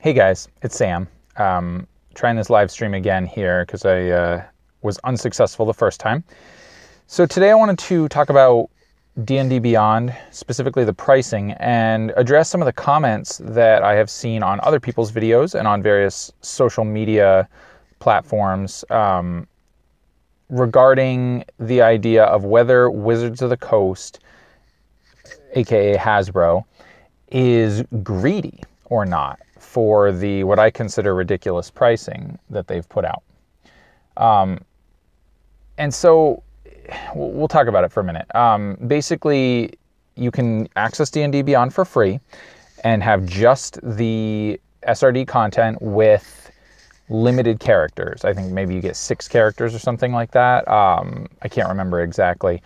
Hey guys, it's Sam. Trying this live stream again here because I was unsuccessful the first time. So today I wanted to talk about D&D Beyond, specifically the pricing, and address some of the comments that I have seen on other people's videos and on various social media platforms regarding the idea of whether Wizards of the Coast, aka Hasbro, is greedy or not for the what I consider ridiculous pricing that they've put out. And so we'll talk about it for a minute. Basically, you can access D&D Beyond for free and have just the SRD content with limited characters. I think maybe you get 6 characters or something like that. I can't remember exactly.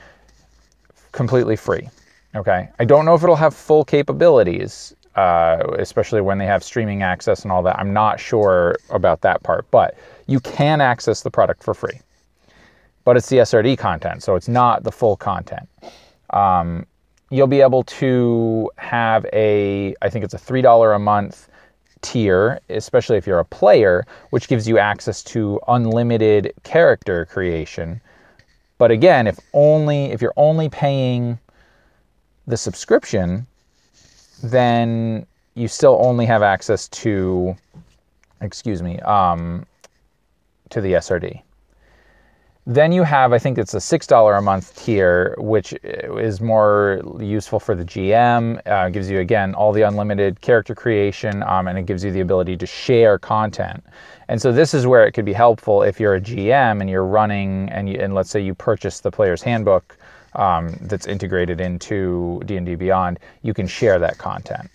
Completely free. Okay. I don't know if it'll have full capabilities, especially when they have streaming access and all that. I'm not sure about that part, but you can access the product for free. But it's the SRD content, so it's not the full content. You'll be able to have I think it's a $3 a month tier, especially if you're a player, which gives you access to unlimited character creation. But again, if you're only paying the subscription, then you still only have access to, to the SRD. Then you have, I think it's a $6 a month tier, which is more useful for the GM. Gives you, again, all the unlimited character creation, and it gives you the ability to share content. And so this is where it could be helpful if you're a GM and you're running, and let's say you purchase the player's handbook that's integrated into D&D Beyond, you can share that content.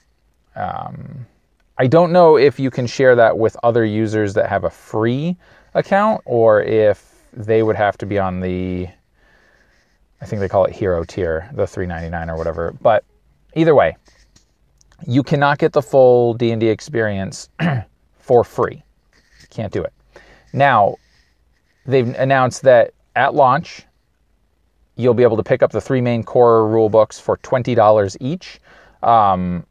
I don't know if you can share that with other users that have a free account, or if they would have to be on I think they call it Hero tier, the $3.99 or whatever. But either way, you cannot get the full D&D experience for free. You can't do it. Now, they've announced that at launch, you'll be able to pick up the 3 main core rule books for $20 each. Not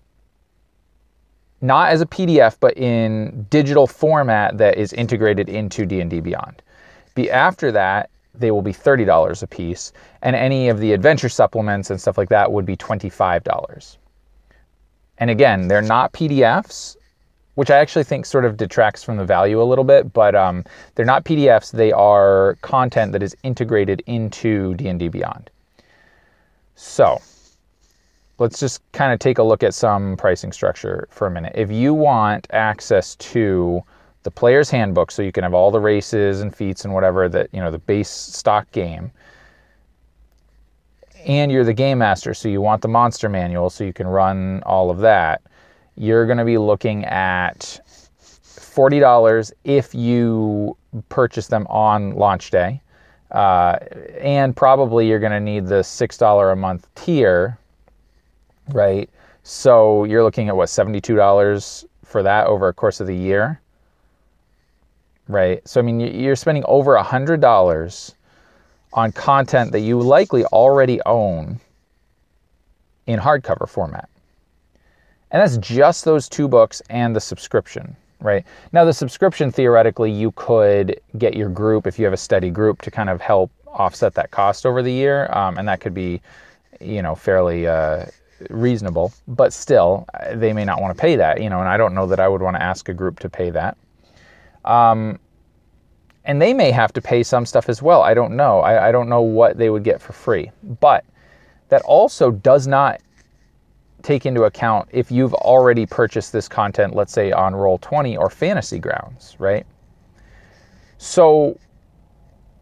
as a PDF, but in digital format that is integrated into D&D Beyond. After that, they will be $30 a piece, and any of the adventure supplements and stuff like that would be $25. And again, they're not PDFs, which I actually think sort of detracts from the value a little bit, but they're not PDFs. They are content that is integrated into D&D Beyond. So let's just kind of take a look at some pricing structure for a minute. If you want access to the player's handbook, so you can have all the races and feats and whatever that, the base stock game, and you're the game master, so you want the monster manual so you can run all of that, you're going to be looking at $40 if you purchase them on launch day, and probably you're going to need the $6 a month tier, right? So you're looking at $72 for that over a course of the year. Right. So, I mean, you're spending over $100 on content that you likely already own in hardcover format. And that's just those 2 books and the subscription, right? Now, the subscription, theoretically, you could get your group, if you have a steady group, to kind of help offset that cost over the year. And that could be, fairly reasonable. But still, they may not want to pay that, and I don't know that I would want to ask a group to pay that. And they may have to pay some stuff as well. I don't know. I don't know what they would get for free. But that also does not take into account if you've already purchased this content, let's say on Roll20 or Fantasy Grounds, right? So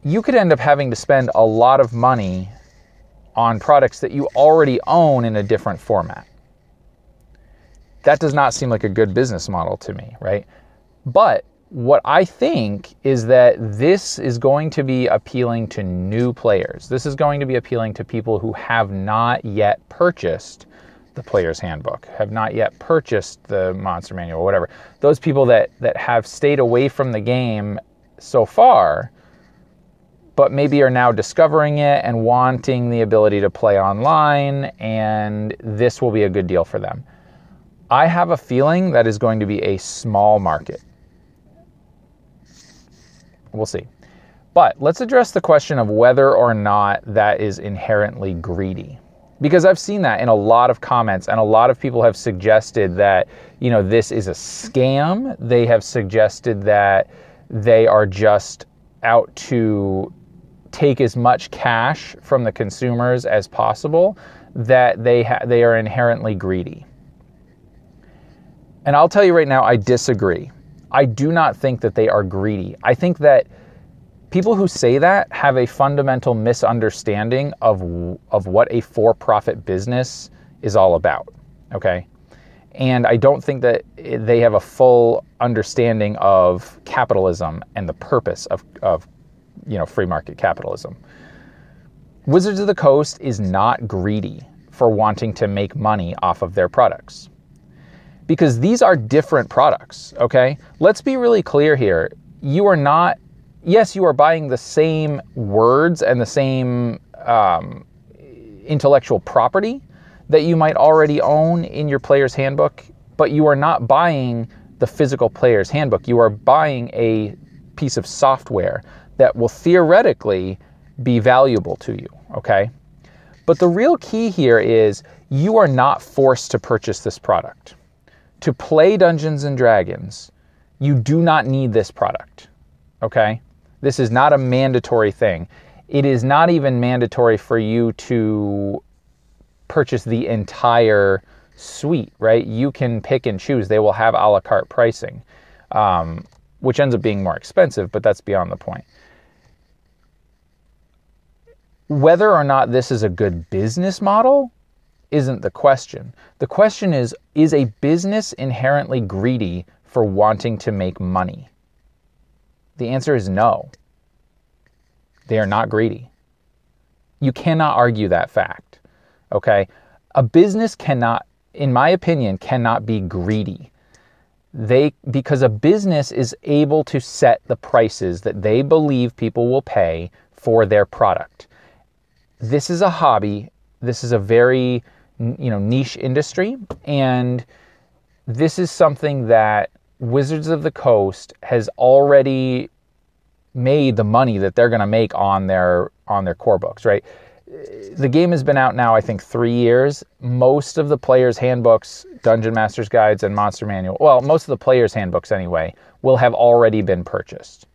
you could end up having to spend a lot of money on products that you already own in a different format. That does not seem like a good business model to me, right? But what I think is that this is going to be appealing to new players. This is going to be appealing to people who have not yet purchased the player's handbook, have not yet purchased the monster manual, whatever. Those people that have stayed away from the game so far, but maybe are now discovering it and wanting the ability to play online, and this will be a good deal for them. I have a feeling that is going to be a small market. We'll see. But let's address the question of whether or not that is inherently greedy. Because I've seen that in a lot of comments, and a lot of people have suggested that, this is a scam. They have suggested that they are just out to take as much cash from the consumers as possible, that they are inherently greedy. And I'll tell you right now, I disagree. I do not think that they are greedy. I think that people who say that have a fundamental misunderstanding of what a for-profit business is all about, okay? And I don't think that they have a full understanding of capitalism and the purpose of free market capitalism. Wizards of the Coast is not greedy for wanting to make money off of their products, because these are different products, okay? Let's be really clear here. You are not, yes, you are buying the same words and the same intellectual property that you might already own in your player's handbook, but you are not buying the physical player's handbook. You are buying a piece of software that will theoretically be valuable to you, okay? But the real key here is you are not forced to purchase this product. To play Dungeons and Dragons, you do not need this product, okay? This is not a mandatory thing. It is not even mandatory for you to purchase the entire suite, right? You can pick and choose. They will have a la carte pricing, which ends up being more expensive, but that's beyond the point. Whether or not this is a good business model isn't the question. The question is a business inherently greedy for wanting to make money? The answer is no. They are not greedy. You cannot argue that fact, okay? A business cannot, in my opinion, cannot be greedy. Because a business is able to set the prices that they believe people will pay for their product. This is a hobby. This is a very niche industry, and this is something that Wizards of the Coast has already made the money that they're going to make on their core books, right? The game has been out now, I think, 3 years. Most of the players' handbooks, Dungeon Master's Guides, and Monster Manual, well, most of the players' handbooks anyway, will have already been purchased,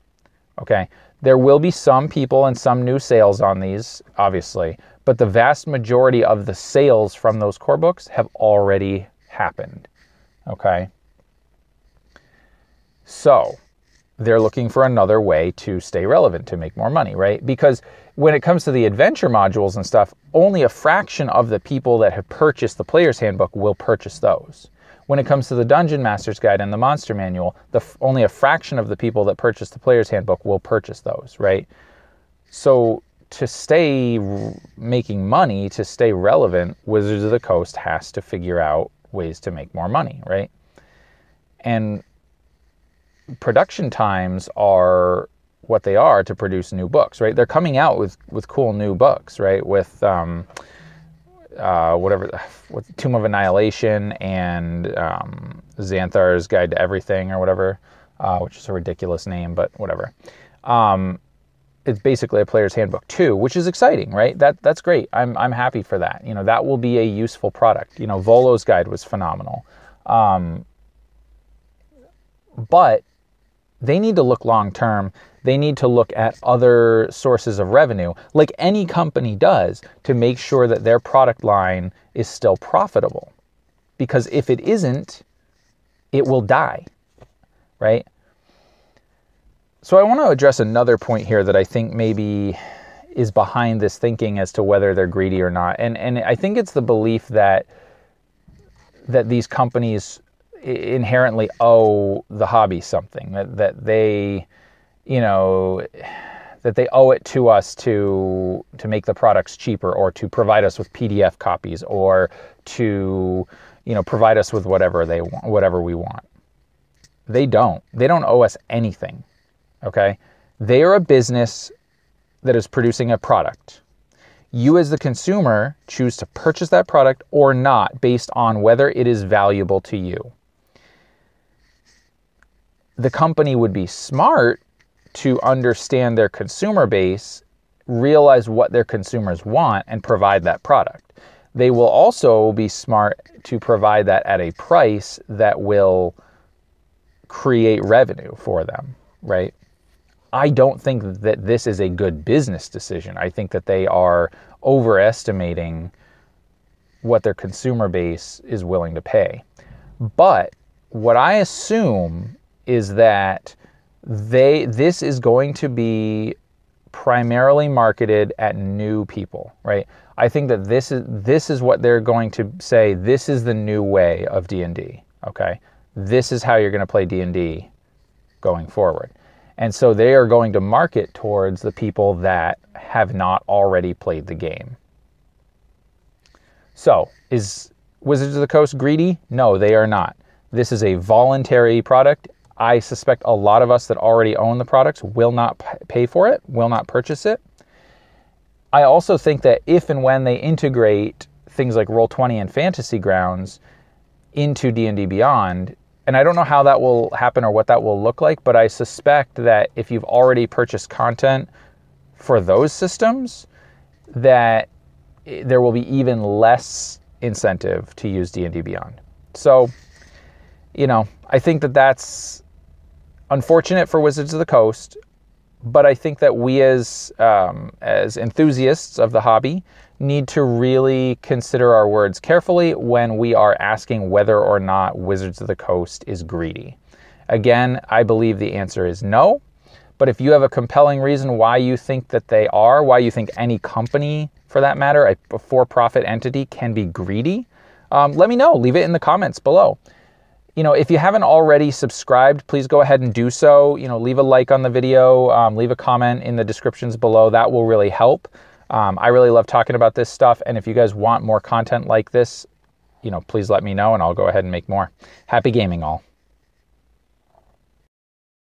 okay? There will be some people and some new sales on these, obviously, but the vast majority of the sales from those core books have already happened, okay? So they're looking for another way to stay relevant, to make more money, right? Because when it comes to the adventure modules and stuff, only a fraction of the people that have purchased the player's handbook will purchase those. When it comes to the Dungeon Master's Guide and the Monster Manual, only a fraction of the people that purchase the player's handbook will purchase those, right? So to stay making money, to stay relevant, Wizards of the Coast has to figure out ways to make more money, right? And production times are what they are to produce new books, right? They're coming out with cool new books, right? With with Tomb of Annihilation and Xanthar's Guide to Everything or whatever, which is a ridiculous name, but whatever. It's basically a player's handbook too, which is exciting, right? That's great. I'm happy for that. That will be a useful product. Volo's Guide was phenomenal. But they need to look long term. They need to look at other sources of revenue, like any company does, to make sure that their product line is still profitable. Because if it isn't, it will die, right? So I want to address another point here that I think maybe is behind this thinking as to whether they're greedy or not. And I think it's the belief that these companies inherently owe the hobby something, that they that they owe it to us to make the products cheaper, or to provide us with PDF copies, or to provide us with whatever we want. They don't owe us anything, okay? They are a business that is producing a product. You as the consumer choose to purchase that product or not based on whether it is valuable to you. The company would be smart to understand their consumer base, realize what their consumers want, and provide that product. They will also be smart to provide that at a price that will create revenue for them, right? I don't think that this is a good business decision. I think that they are overestimating what their consumer base is willing to pay. But what I assume is that this is going to be primarily marketed at new people, right? I think that this is what they're going to say. This is the new way of D&D. Okay, this is how you're going to play D&D going forward, and so they are going to market towards the people that have not already played the game. So, is Wizards of the Coast greedy? No, they are not. This is a voluntary product. I suspect a lot of us that already own the products will not pay for it, will not purchase it. I also think that if and when they integrate things like Roll20 and Fantasy Grounds into D&D Beyond, and I don't know how that will happen or what that will look like, but I suspect that if you've already purchased content for those systems, that there will be even less incentive to use D&D Beyond. So, I think that that's unfortunate for Wizards of the Coast, but I think that we as enthusiasts of the hobby need to really consider our words carefully when we are asking whether or not Wizards of the Coast is greedy. Again, I believe the answer is no, but if you have a compelling reason why you think that they are, why you think any company, for that matter, a for-profit entity can be greedy, let me know. Leave it in the comments below. If you haven't already subscribed, please go ahead and do so. Leave a like on the video, leave a comment in the descriptions below. That will really help. I really love talking about this stuff. And if you guys want more content like this, please let me know and I'll go ahead and make more. Happy gaming all.